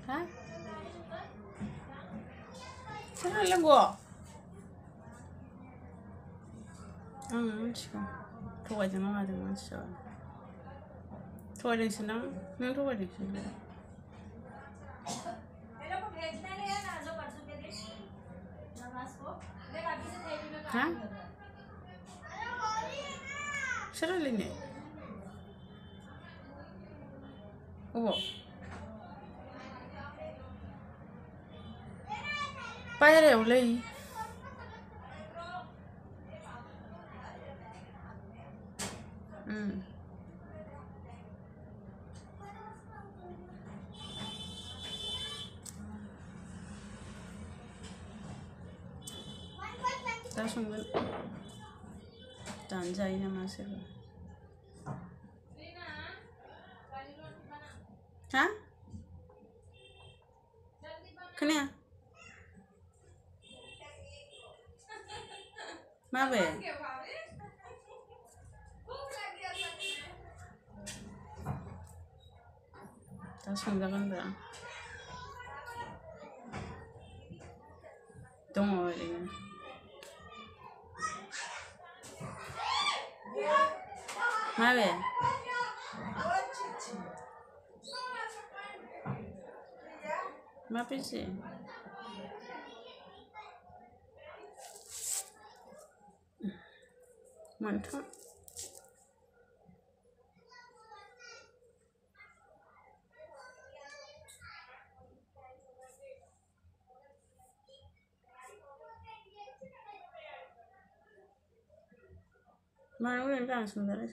Hả? Sao là gõ? Acho. Thôi thì nó là được mà sợ. Thôi đi xin nó. Nó thôi đi xin nó. Hả? Sao lại nè? Ủa? Bay đều đi. Tao xong rồi. Tàn dây nha mà xem. Hả? Cái này à? Má về. Tao xong ra con nữa. Đúng rồi. Má về. Má biết gì? Mình thôi. Má nó lên ra xuống đây.